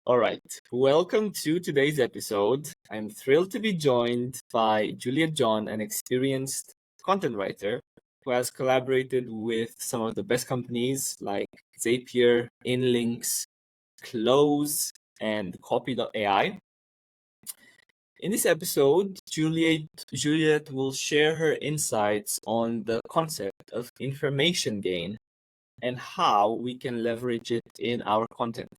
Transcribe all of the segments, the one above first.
All right. Welcome to today's episode. I'm thrilled to be joined by Juliet John, an experienced content writer who has collaborated with some of the best companies like Zapier, InLinks, Close, and Copy.ai. In this episode, Juliet will share her insights on the concept of information gain and how we can leverage it in our content.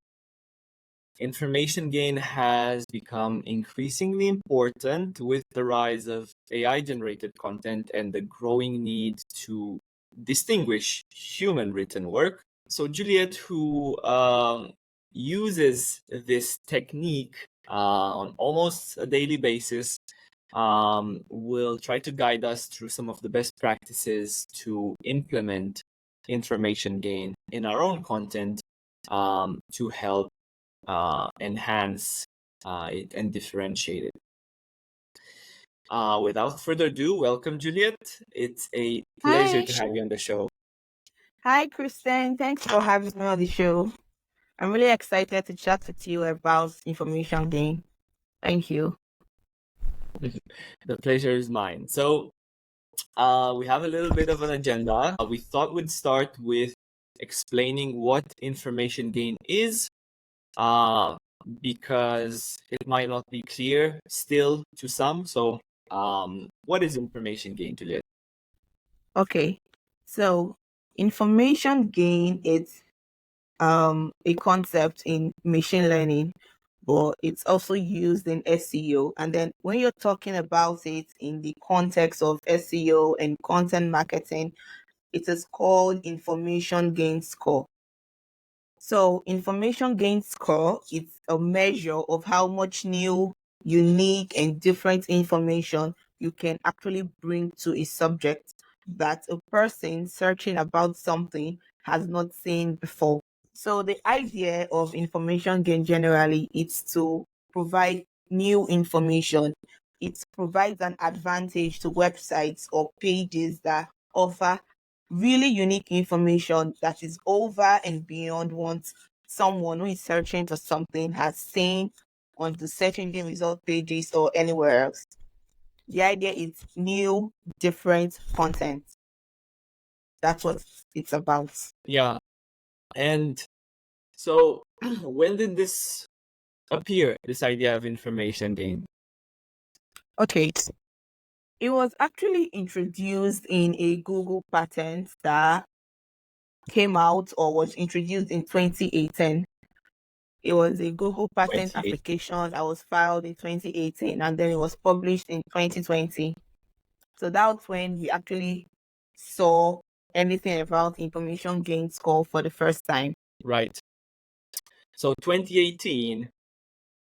Information gain has become increasingly important with the rise of AI-generated content and the growing need to distinguish human written work. So Juliet, who uses this technique on almost a daily basis, will try to guide us through some of the best practices to implement information gain in our own content to help enhance it and differentiate it. Without further ado, welcome, Juliet. It's a pleasure to have you on the show. Hi, Cristian. Thanks for having me on the show. I'm really excited to chat with you about information gain. Thank you. The pleasure is mine. So we have a little bit of an agenda. We thought we'd start with explaining what information gain is, because it might not be clear still to some. So what is information gain, Juliet? Okay. So information gain is a concept in machine learning, but it's also used in SEO. And then when you're talking about it in the context of SEO and content marketing, it is called information gain score. So information gain score is a measure of how much new, unique, and different information you can actually bring to a subject that a person searching about something has not seen before. So the idea of information gain generally is to provide new information. It provides an advantage to websites or pages that offer really unique information that is over and beyond what someone who is searching for something has seen on the search engine result pages or anywhere else. The idea is new, different content. That's what it's about. Yeah. And so when did this appear, this idea of information gain? Okay. It was actually introduced in a Google patent that came out or was introduced in 2018. It was a Google patent 28. application that was filed in 2018 and then it was published in 2020. So that's when we actually saw anything about information gain score for the first time. Right. So 2018,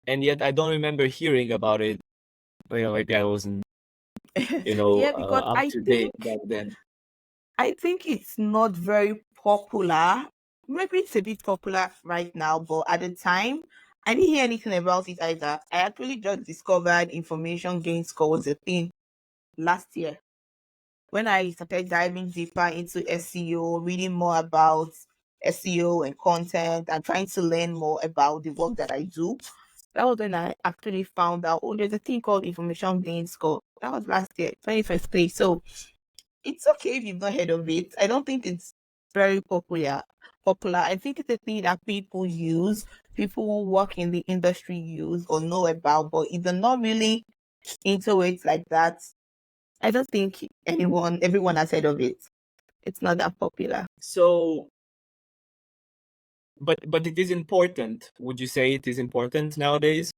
and yet I don't remember hearing about it. Maybe I wasn't, Yeah, because up to date back then. I think it's not very popular. Maybe it's a bit popular right now, but at the time, I didn't hear anything about it either. I actually just discovered information gain score was a thing last year when I started diving deeper into SEO, reading more about SEO and content, and trying to learn more about the work that I do. That was when I actually found out, oh, there's a thing called information gain score. That was last year, 2023. So it's okay if you've not heard of it. I don't think it's very popular. I think it's a thing that people use, people who work in the industry use or know about, but if they're not really into it like that, I don't think everyone has heard of it. It's not that popular. So, but it is important. Would you say it is important nowadays?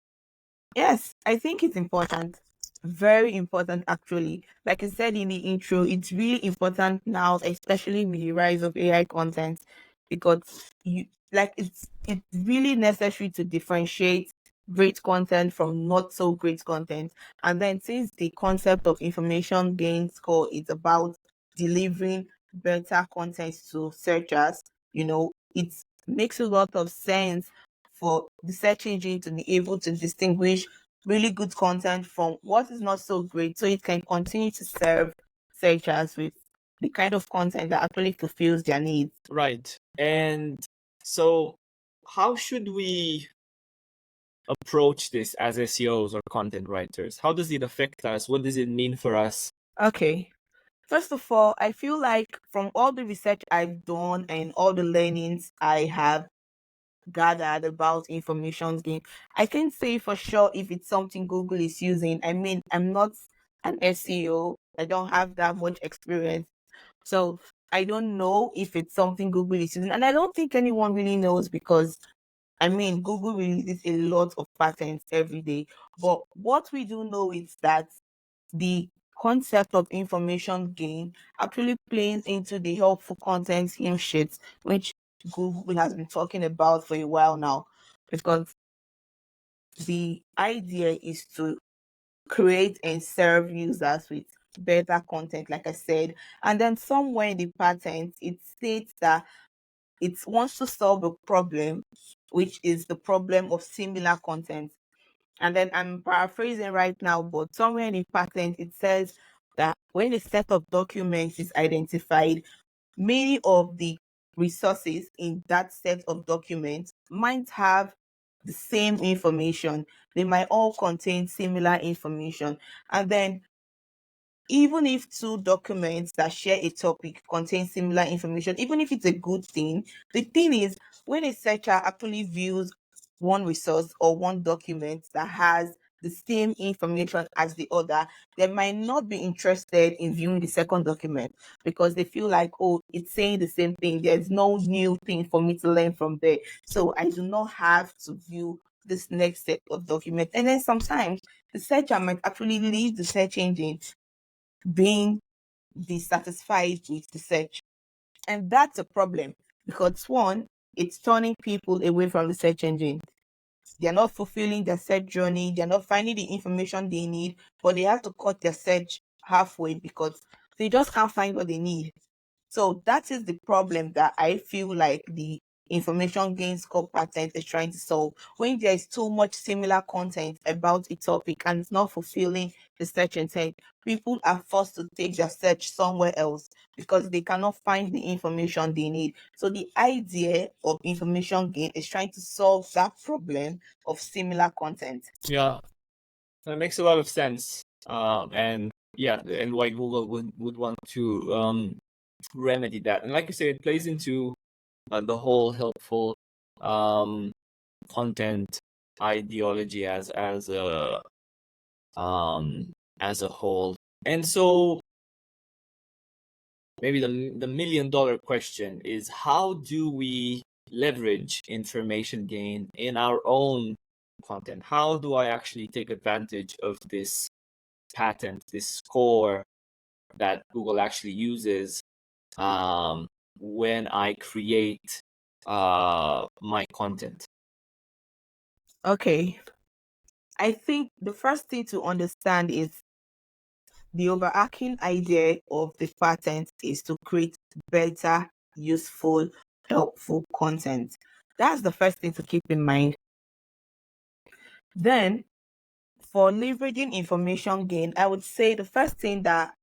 Yes, I think it's important. Very important, actually. Like I said in the intro, it's really important now, especially with the rise of AI content, because it's really necessary to differentiate great content from not so great content. And then since the concept of information gain score is about delivering better content to searchers, it makes a lot of sense for the search engine to be able to distinguish really good content from what is not so great, so it can continue to serve searchers with the kind of content that actually fulfills their needs. Right. And so how should we approach this as SEOs or content writers? How does it affect us? What does it mean for us? Okay. First of all, I feel like from all the research I've done and all the learnings I have gathered about information gain, I can't say for sure if it's something Google is using. I mean, I'm not an SEO. I don't have that much experience. So I don't know if it's something Google is using. And I don't think anyone really knows because I mean, Google releases a lot of patents every day. But what we do know is that the concept of information gain actually plays into the helpful content theme sheets, which Google has been talking about for a while now, because the idea is to create and serve users with better content, like I said. And then somewhere in the patent, it states that it wants to solve a problem, which is the problem of similar content. And then I'm paraphrasing right now, but somewhere in the patent it says that when a set of documents is identified, many of the resources in that set of documents might have the same information. They might all contain similar information. And then even if two documents that share a topic contain similar information, even if it's a good thing, the thing is when a searcher actually views one resource or one document that has the same information as the other, they might not be interested in viewing the second document because they feel like, oh, it's saying the same thing. There's no new thing for me to learn from there. So I do not have to view this next set of documents. And then sometimes the searcher might actually leave the search engine being dissatisfied with the search. And that's a problem because one, it's turning people away from the search engine. They're not fulfilling their search journey, they're not finding the information they need, but they have to cut their search halfway because they just can't find what they need. So that is the problem that I feel like the information gain scope patent is trying to solve. When there is too much similar content about a topic and it's not fulfilling the search intent, people are forced to take their search somewhere else because they cannot find the information they need. So the idea of information gain is trying to solve that problem of similar content. Yeah, that makes a lot of sense. And yeah, and why Google would want to remedy that. And like you said, it plays into the whole helpful content ideology as a whole. And so maybe the $1 million question is, how do we leverage information gain in our own content? How do I actually take advantage of this patent, this score that Google actually uses when I create my content? Okay. I think the first thing to understand is the overarching idea of the patent is to create better, useful, helpful content. That's the first thing to keep in mind. Then, for leveraging information gain, I would say the first thing that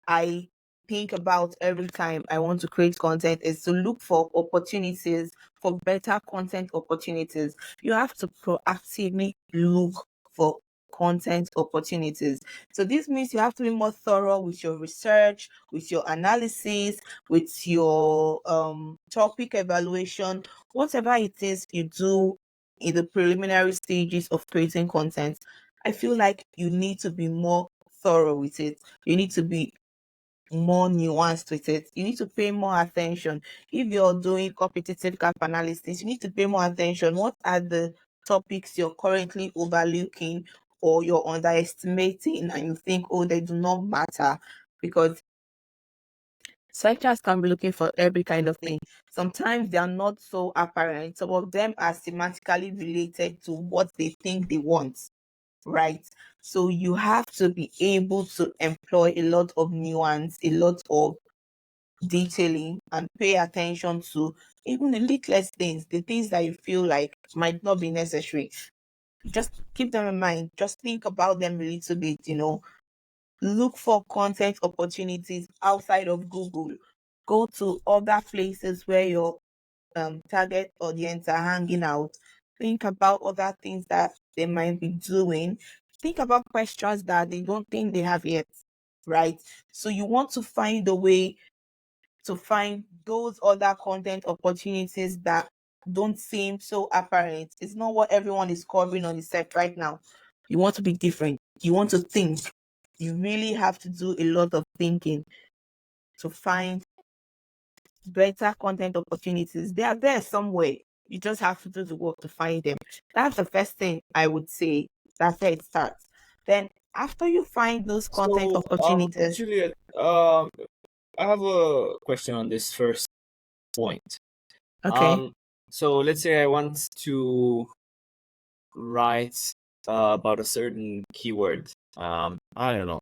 I think about every time I want to create content is to look for opportunities, for better content opportunities. You have to proactively look for content opportunities. So this means you have to be more thorough with your research, with your analysis, with your topic evaluation, whatever it is you do in the preliminary stages of creating content. I feel like you need to be more thorough with it. You need to be more nuanced with it. You need to pay more attention. If you're doing competitive gap analysis, you need to pay more attention. What are the topics you're currently overlooking or you're underestimating and you think, oh, they do not matter? Because searchers can be looking for every kind of thing. Sometimes they are not so apparent. Some of them are semantically related to what they think they want, right? So you have to be able to employ a lot of nuance, a lot of detailing, and pay attention to even the littlest things, the things that you feel like might not be necessary. Just keep them in mind. Just think about them a little bit. Look for content opportunities outside of Google. Go to other places where your target audience are hanging out. think about other things that they might be doing. Think about questions that they don't think they have yet, right? So you want to find a way to find those other content opportunities that don't seem so apparent. It's not what everyone is covering on the set right now. You want to be different. You want to think. You really have to do a lot of thinking to find better content opportunities. They are there somewhere. You just have to do the work to find them. That's the first thing I would say. That's where it starts. Then after you find those content So, opportunities, Juliet, I have a question on this first point. okay, So let's say I want to write about a certain keyword. I don't know,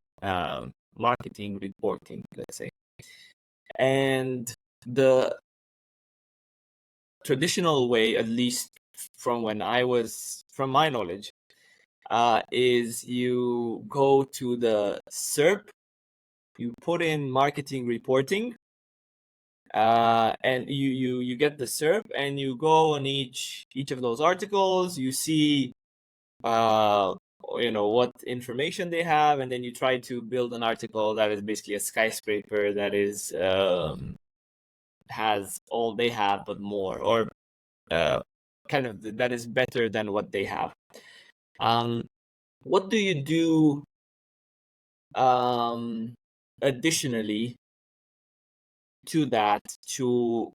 marketing reporting, let's say. And the traditional way, at least from my knowledge, is you go to the SERP, you put in marketing reporting, and you get the SERP, and you go on each of those articles, you see what information they have, and then you try to build an article that is basically a skyscraper that is has all they have but more, or kind of that is better than what they have. What do you do additionally to that to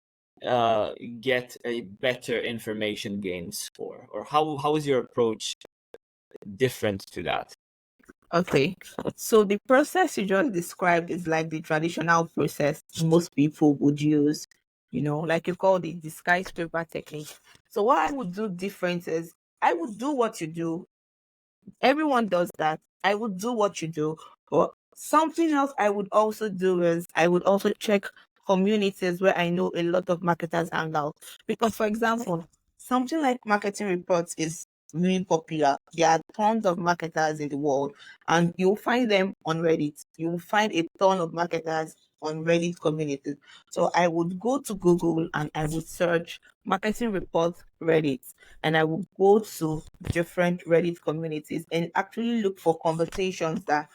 get a better information gain score, or how is your approach different to that? okay. So the process you just described is like the traditional process most people would use, like you call the skyscraper technique. So what I would do different is I would do what you do. Everyone does that. I would do what you do. But something else I would also do is I would also check communities where I know a lot of marketers hang out. Because, for example, something like marketing reports is really popular. There are tons of marketers in the world, and you'll find them on Reddit. You'll find a ton of marketers on Reddit communities. So I would go to Google and I would search marketing reports Reddit, and I would go to different Reddit communities and actually look for conversations that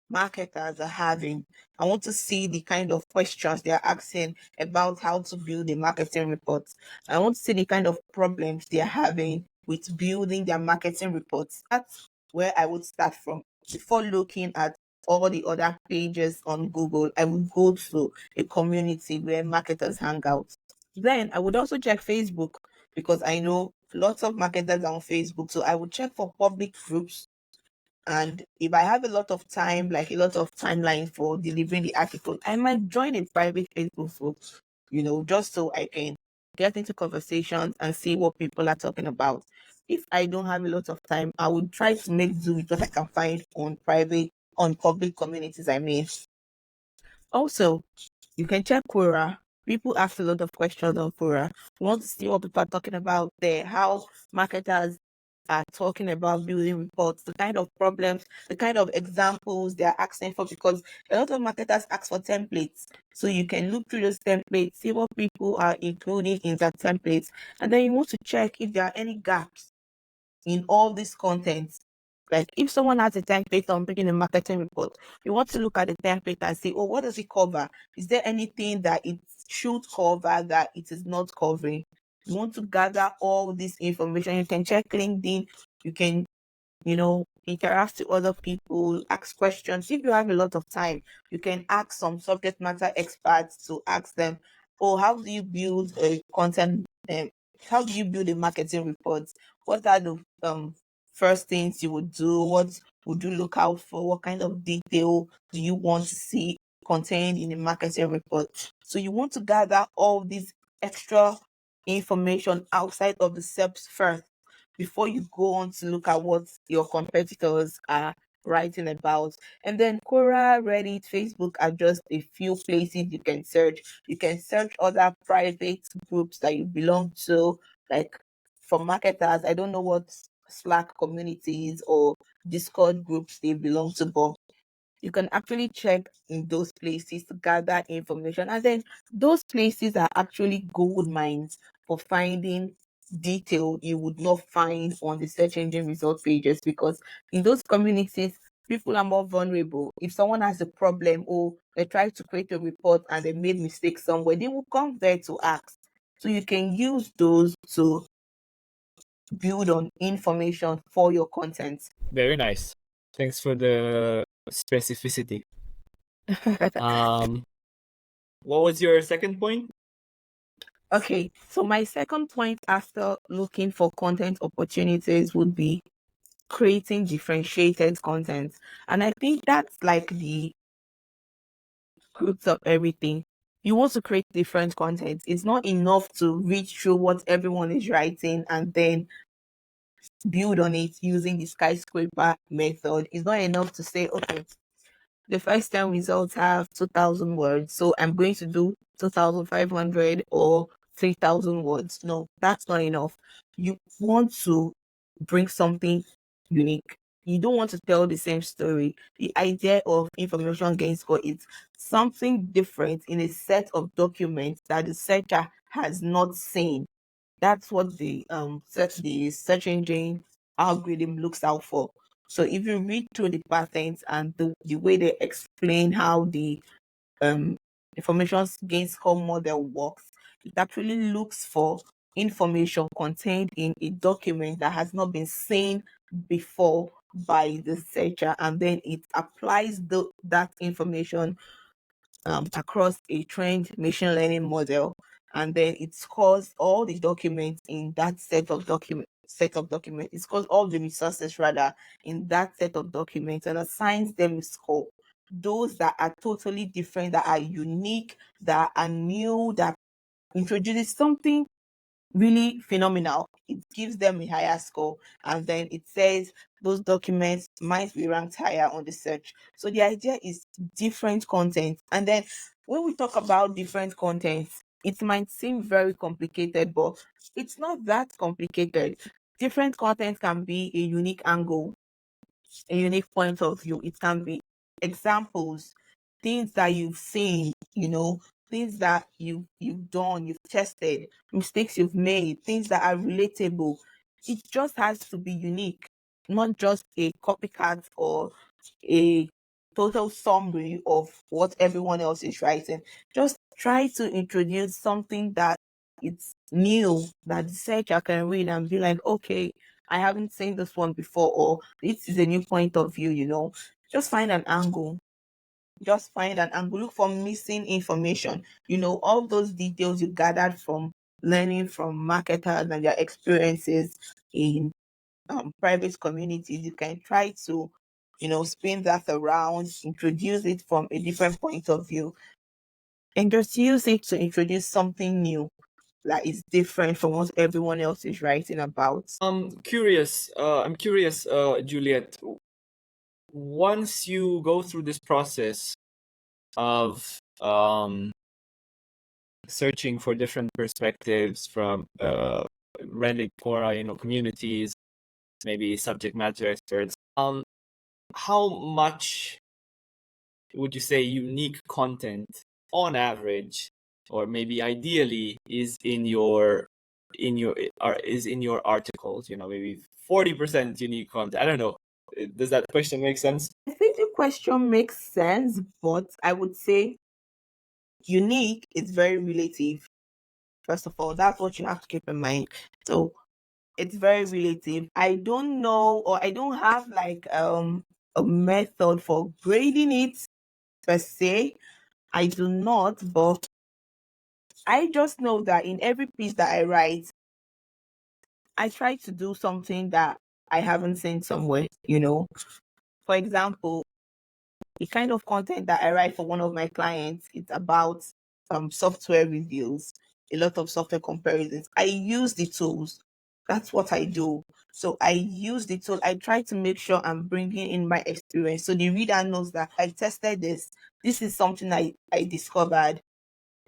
marketers are having. I want to see the kind of questions they're asking about how to build a marketing report. I want to see the kind of problems they're having with building their marketing reports. That's where I would start from. Before looking at all the other pages on Google, I would go to a community where marketers hang out. Then I would also check Facebook because I know lots of marketers are on Facebook. So I would check for public groups, and if I have a lot of time, like a lot of timeline for delivering the article, I might join a private Facebook group, just so I can get into conversations and see what people are talking about. If I don't have a lot of time, I would try to make do with what I can find on public communities, I mean. Also, you can check Quora. People ask a lot of questions on Quora. You want to see what people are talking about there, how marketers are talking about building reports, the kind of problems, the kind of examples they are asking for, because a lot of marketers ask for templates. So you can look through those templates, see what people are including in that templates, and then you want to check if there are any gaps in all this content. Like if someone has a template on bringing a marketing report, you want to look at the template and say, oh, what does it cover? Is there anything that it should cover that it is not covering? You want to gather all this information. You can check LinkedIn. You can, interact with other people, ask questions. If you have a lot of time, you can ask some subject matter experts to ask them, oh, how do you build a content? How do you build a marketing report? What are the first things you would do? What would you look out for? What kind of detail do you want to see contained in a marketing report? So you want to gather all this extra information outside of the steps first before you go on to look at what your competitors are writing about. And then Quora, Reddit, Facebook are just a few places you can search. You can search other private groups that you belong to, like for marketers. I don't know what Slack communities or Discord groups they belong to, but you can actually check in those places to gather information. And then those places are actually gold mines for finding detail you would not find on the search engine result pages, because in those communities people are more vulnerable. If someone has a problem or they try to create a report and they made mistakes somewhere, they will come there to ask. So you can use those to build on information for your content. Very nice. Thanks for the specificity. What was your second point? Okay, so my second point after looking for content opportunities would be creating differentiated content. And I think that's like the crux of everything. You want to create different content. It's not enough to read through what everyone is writing and then build on it using the skyscraper method. It's not enough to say, okay, the first 10 results have 2,000 words, so I'm going to do 2,500 or 3,000 words. No, that's not enough. You want to bring something unique. You don't want to tell the same story. The idea of information gain score is something different in a set of documents that the searcher has not seen. That's what the search engine algorithm looks out for. So if you read through the patterns and the way they explain how the um information gain score model works, it actually looks for information contained in a document that has not been seen before by the searcher, and then it applies that information across a trained machine learning model, and then it scores all the documents in that set of documents. It scores all the resources rather in that set of documents and assigns them a score. Those that are totally different, that are unique, that are new, that introduces something really phenomenal, it gives them a higher score, and then it says those documents might be ranked higher on the search. So the idea is different content. And then when we talk about different content, it might seem very complicated, but it's not that complicated. Different content can be a unique angle, a unique point of view. It can be examples, things that you've seen, things that you've done, you've tested, mistakes you've made, things that are relatable. It just has to be unique, not just a copycat or a total summary of what everyone else is writing. Just try to introduce something that it's new, that the searcher can read and be like, okay, I haven't seen this one before, or this is a new point of view. Just find an angle. Just find an angle. Look for missing information. All those details you gathered from learning from marketers and their experiences in private communities. You can try to, spin that around, introduce it from a different point of view, and just use it to introduce something new that is different from what everyone else is writing about. I'm curious, Juliet. Once you go through this process of searching for different perspectives from Reddit, Quora, communities, maybe subject matter experts, how much would you say unique content on average, or maybe ideally, is in your articles? Maybe 40% unique content. I don't know. Does that question make sense? I think the question makes sense, but I would say unique is very relative. First of all, that's what you have to keep in mind. So it's very relative. I don't know, or I don't have like a method for grading it per se. I do not, but I just know that in every piece that I write, I try to do something that I haven't seen somewhere. For example, the kind of content that I write for one of my clients, it's about software reviews, a lot of software comparisons. I use the tools. That's what I do. So I use the tool. I try to make sure I'm bringing in my experience. So the reader knows that I tested this. This is something I discovered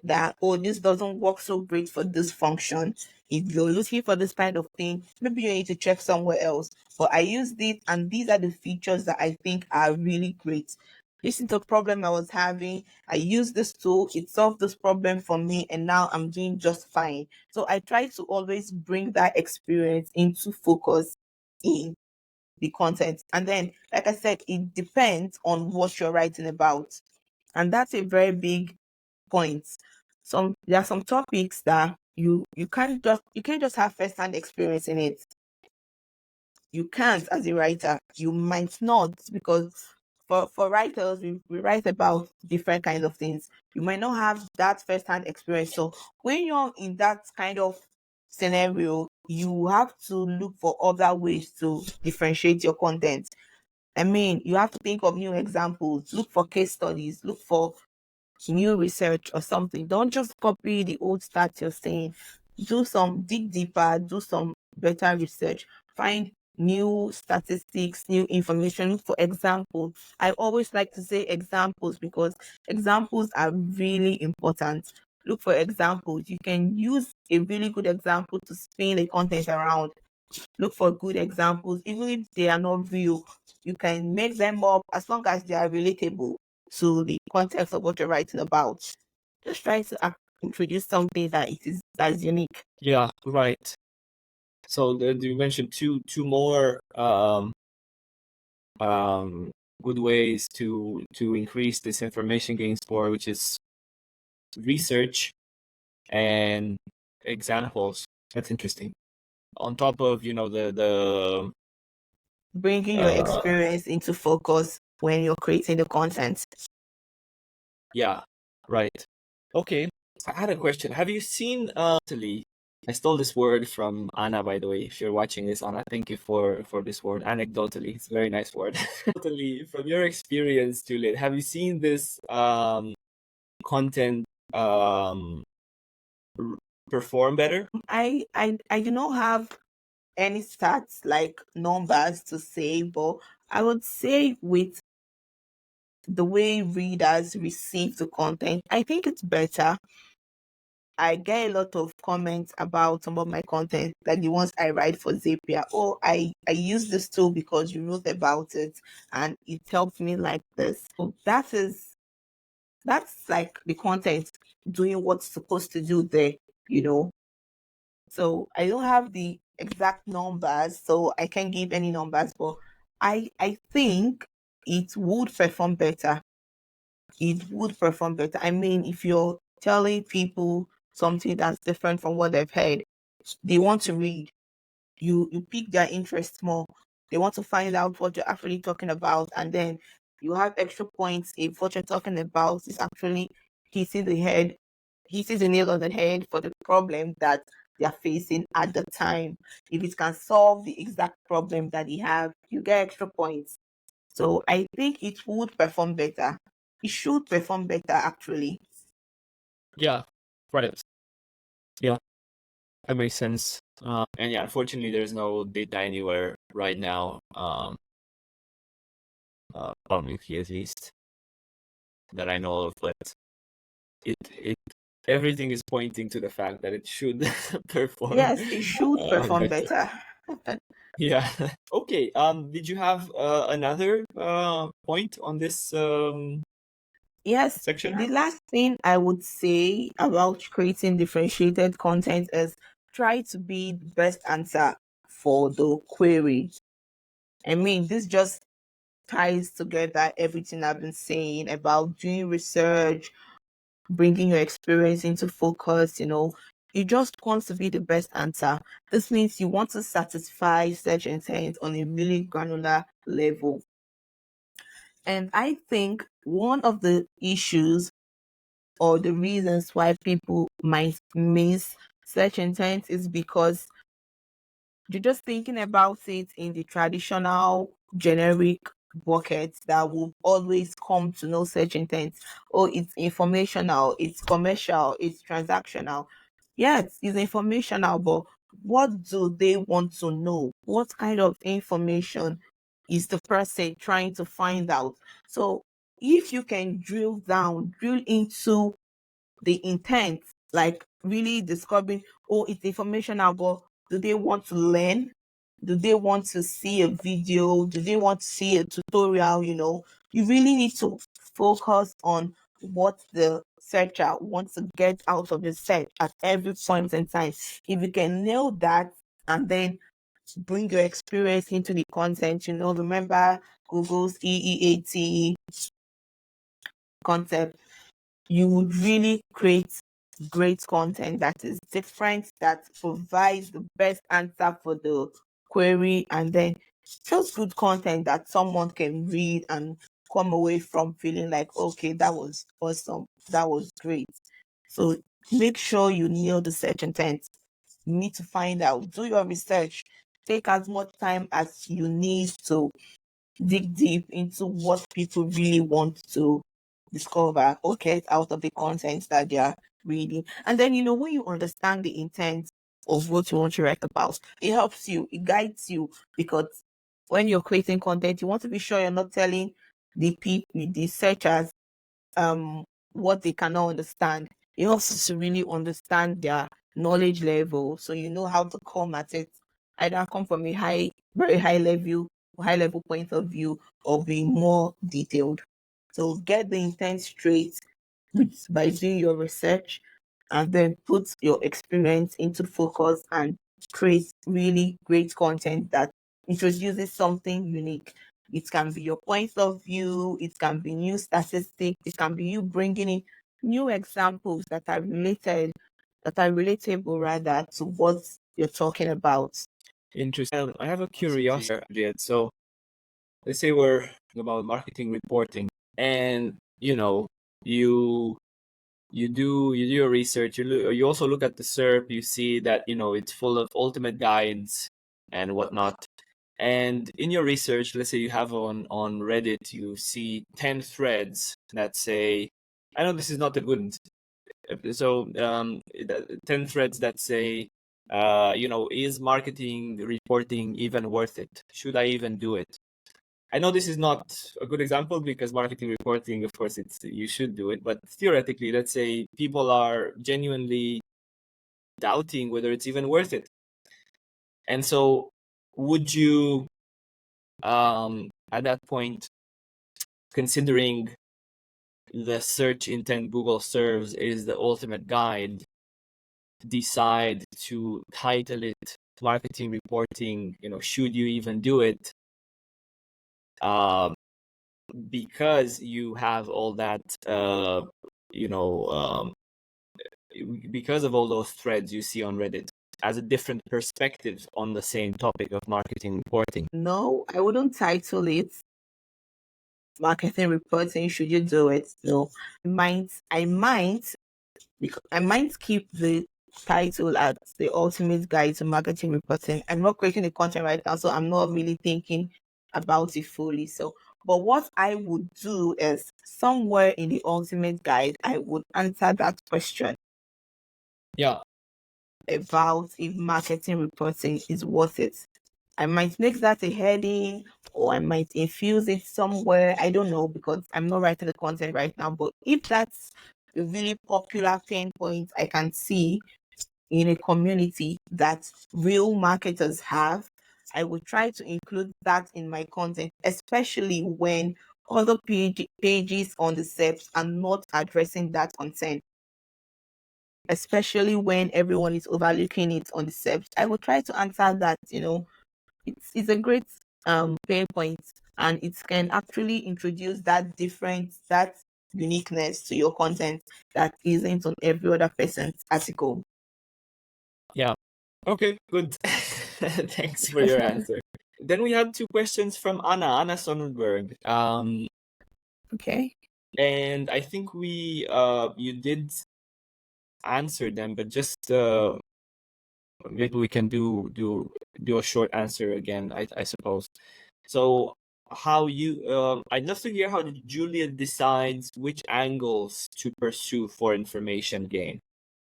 that, oh, this doesn't work so great for this function. If you're looking for this kind of thing, maybe you need to check somewhere else. But I use this, and these are the features that I think are really great. this is the problem I was having. I used this tool, it solved this problem for me, and now I'm doing just fine. So I try to always bring that experience into focus in the content. And then, like I said, it depends on what you're writing about. And that's a very big point. There are some topics that you can't just have first-hand experience in it. You can't as a writer. You might not, because for writers, we write about different kinds of things. You might not have that first-hand experience. So when you're in that kind of scenario, you have to look for other ways to differentiate your content. I mean, you have to think of new examples, look for case studies, look for new research or something. Don't just copy the old stats you're saying. Dig deeper, do some better research, find new statistics, new information, look for examples. I always like to say examples because examples are really important. Look for examples. You can use a really good example to spin the content around. Look for good examples, even if they are not real. You can make them up as long as they are relatable to the context of what you're writing about. Just try to introduce something that is unique. Yeah, right. So you mentioned two more good ways to increase this information gain score, which is research and examples. That's interesting. On top of the Bringing your experience into focus when you're creating the content. yeah, right. Okay, I had a question. Have you seen Italy? I stole this word from Anna, by the way. If you're watching this, Anna, thank you for this word. Anecdotally, it's a very nice word. Totally. From your experience, Juliet, have you seen this content perform better? I do not have any stats like numbers to say, but I would say with the way readers receive the content, I think it's better. I get a lot of comments about some of my content, like the ones I write for Zapier. Oh, I use this tool because you wrote about it and it helped me like this. So that's like the content doing what's supposed to do there, you know. So I don't have the exact numbers, so I can't give any numbers, but I think it would perform better. It would perform better. I mean, if you're telling people something that's different from what they've heard, they want to read. You pique their interest more. They want to find out what you're actually talking about, and then you have extra points if what you're talking about is actually hitting the head, hitting the nail on the head for the problem that they are facing at the time. If it can solve the exact problem that they have, you get extra points. So I think it would perform better. It should perform better, actually. Yeah, right. Yeah, that makes sense. And yeah, unfortunately, there's no data anywhere right now, publicly at least, that I know of. But it everything is pointing to the fact that it should perform Yes, it should perform better. better. Yeah. Okay. Did you have another point on this Yes, section? the last thing I would say about creating differentiated content is try to be the best answer for the query. I mean, this just ties together everything I've been saying about doing research, bringing your experience into focus, You just want to be the best answer. This means you want to satisfy search intent on a really granular level. And I think one of the issues or the reasons why people might miss search intent is because you're just thinking about it in the traditional generic buckets that will always come to know search intent. Oh, it's informational, it's commercial, it's transactional. Yes, it's informational, but what do they want to know? What kind of information is the person trying to find out? So if you can drill into the intent, like really discovering, oh, it's informational, but do they want to learn? Do they want to see a video? Do they want to see a tutorial? You really need to focus on what the searcher wants to get out of the search at every point in time. If you can nail that and then bring your experience into the content, remember Google's EEAT concept, you would really create great content that is different, that provides the best answer for the query, and then just good content that someone can read and come away from feeling like, okay, that was awesome, that was great. So make sure you nail the search intent. You need to find out, do your research, take as much time as you need to dig deep into what people really want to discover or get out of the content that they are reading. And then, when you understand the intent of what you want to write about, it helps you, it guides you, because when you're creating content, you want to be sure you're not telling the people, the searchers, what they cannot understand. It helps to really understand their knowledge level, so you know how to come at it. Either come from a very high level point of view, or be more detailed. So get the intent straight by doing your research, and then put your experience into focus and create really great content that introduces something unique. It can be your point of view, it can be new statistics, it can be you bringing in new examples that are relatable rather to what you're talking about. Interesting. I have a curiosity, Juliet. So let's say we're talking about marketing reporting, and you do your research. You also look at the SERP. You see that it's full of ultimate guides and whatnot. And in your research, let's say you have on Reddit, you see 10 threads that say, I know this is not a good, so 10 threads that say, is marketing reporting even worth it? Should I even do it? I know this is not a good example because marketing reporting, of course, you should do it. But theoretically, let's say people are genuinely doubting whether it's even worth it. And so would you, at that point, considering the search intent Google serves is the ultimate guide, decide to title it marketing reporting, should you even do it? Because you have all that, because of all those threads you see on Reddit as a different perspective on the same topic of marketing reporting. No, I wouldn't title it marketing reporting. Should you do it? No, I might keep the title as the ultimate guide to marketing reporting. I'm not creating the content right now, so I'm not really thinking about it fully. So, but what I would do is somewhere in the ultimate guide, I would answer that question. Yeah. About if marketing reporting is worth it. I might make that a heading, or I might infuse it somewhere. I don't know, because I'm not writing the content right now. But if that's a really popular pain point I can see in a community that real marketers have, I will try to include that in my content, especially when other pages on the SEPs are not addressing that content. Especially when everyone is overlooking it on the SEPs, I will try to answer that. It's a great pain point, and it can actually introduce that uniqueness to your content that isn't on every other person's article. Yeah. Okay, good. Thanks for your answer. Then we have two questions from Anna Sonnenberg. Okay. And I think you did answer them, but just maybe we can do a short answer again, I suppose. So I'd love to hear how Julia decides which angles to pursue for information gain.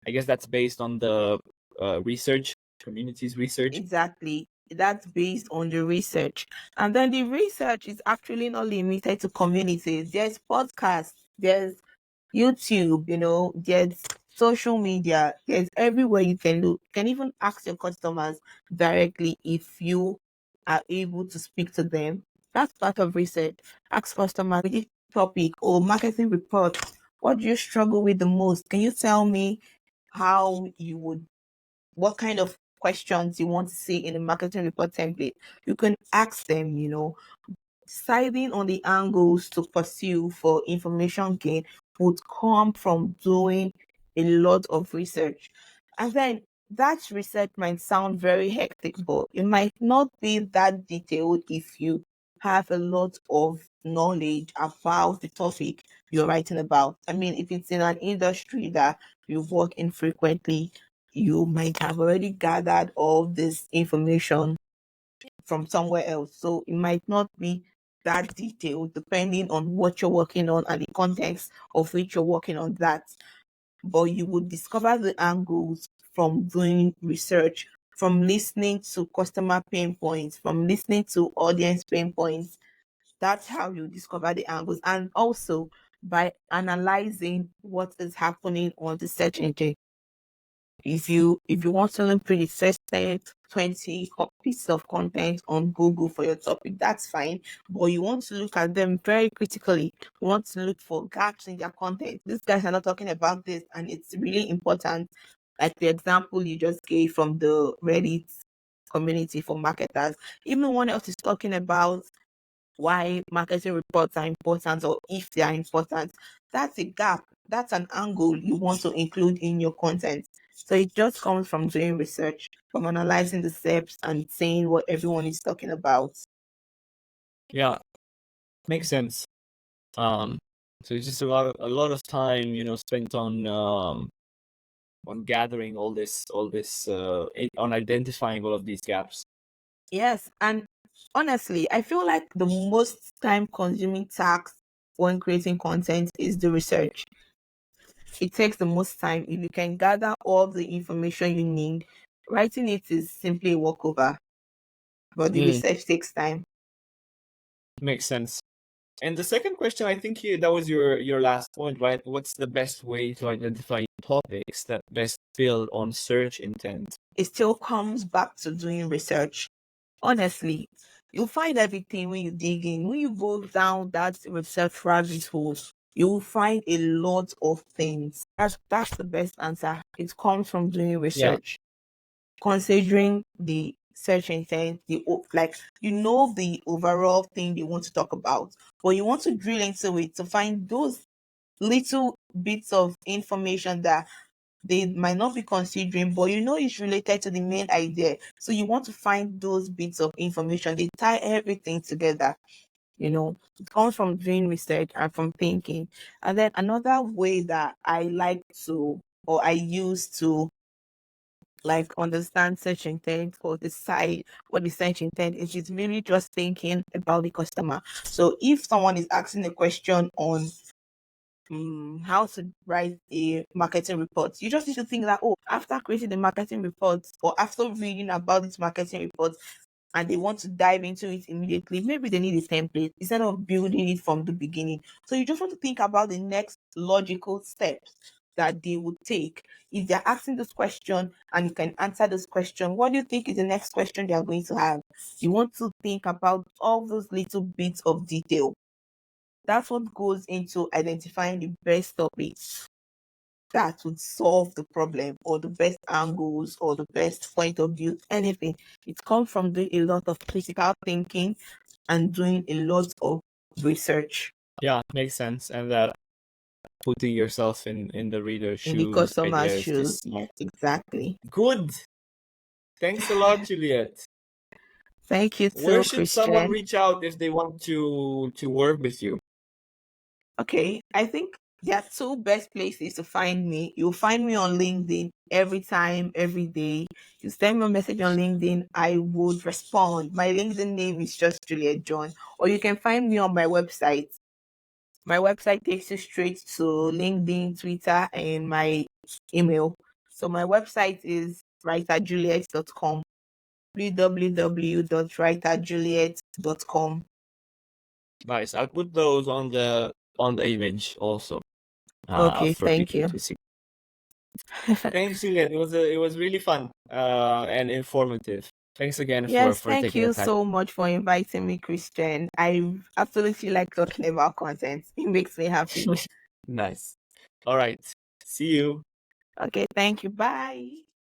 I guess that's based on the community's research. Exactly. That's based on the research. And then the research is actually not limited to communities. There's podcasts, there's YouTube, there's social media, there's everywhere you can look. You can even ask your customers directly if you are able to speak to them. That's part of research. Ask customers, topic or marketing report, what do you struggle with the most? Can you tell me how you would, what kind of questions you want to see in the marketing report template? You can ask them, deciding on the angles to pursue for information gain would come from doing a lot of research. And then that research might sound very hectic, but it might not be that detailed if you have a lot of knowledge about the topic you're writing about. I mean, if it's in an industry that you work in frequently, you might have already gathered all this information from somewhere else. So it might not be that detailed depending on what you're working on and the context of which you're working on that. But you would discover the angles from doing research, from listening to customer pain points, from listening to audience pain points. That's how you discover the angles. And also by analyzing what is happening on the search engine. If you want to learn pretty tested 20 pieces of content on Google for your topic, that's fine. But you want to look at them very critically. You want to look for gaps in their content. These guys are not talking about this, and it's really important. Like the example you just gave from the Reddit community for marketers. Even no one else is talking about why marketing reports are important or if they are important. That's a gap. That's an angle you want to include in your content. So it just comes from doing research, from analyzing the steps and seeing what everyone is talking about. Yeah, makes sense. So it's just a lot of time, spent on gathering all this on identifying all of these gaps. Yes. And honestly, I feel like the most time consuming task when creating content is the research. It takes the most time. If you can gather all the information you need, writing it is simply a walkover, but the research takes time. Makes sense. And the second question, I think that was your last point, right? What's the best way to identify topics that best fill on search intent? It still comes back to doing research. Honestly, you'll find everything when you dig in. When you go down that research rabbit hole, you'll find a lot of things. That's the best answer. It comes from doing research. Considering the search intent, the overall thing they want to talk about, but you want to drill into it to find those little bits of information that they might not be considering, but it's related to the main idea. So you want to find those bits of information. They tie everything together. It comes from doing research and from thinking. And then another way that I like to, or I use to understand search intent or decide what the search intent is really just thinking about the customer. So if someone is asking a question on how to write a marketing report, you just need to think that, after creating the marketing report or after reading about this marketing report and they want to dive into it immediately, maybe they need a template instead of building it from the beginning. So you just want to think about the next logical steps that they would take. If they're asking this question and you can answer this question, what do you think is the next question they are going to have? You want to think about all those little bits of detail. That's what goes into identifying the best topics that would solve the problem, or the best angles, or the best point of view, anything. It comes from doing a lot of critical thinking and doing a lot of research. Yeah, makes sense. And that putting yourself in the reader's In the shoes customer's idea is shoes. just smart. Exactly. Good. Thanks a lot, Juliet. Thank you Where too, should someone Cristian. reach out if they want to work with you? Okay, I think there are two best places to find me. You'll find me on LinkedIn every time, every day. You send me a message on LinkedIn, I would respond. My LinkedIn name is just Juliet John. Or you can find me on my website. My website takes you straight to LinkedIn, Twitter, and my email. So my website is writerjuliet.com. www.writerjuliet.com. Nice. I'll put those on the image also. Okay, For thank people you. to see. Thanks, Juliet. It was really fun and informative. Thanks again Yes, for thank taking the you time. so much for inviting me, Christian. I absolutely like talking about content. It makes me happy. Nice. All right. See you. Okay, thank you. Bye.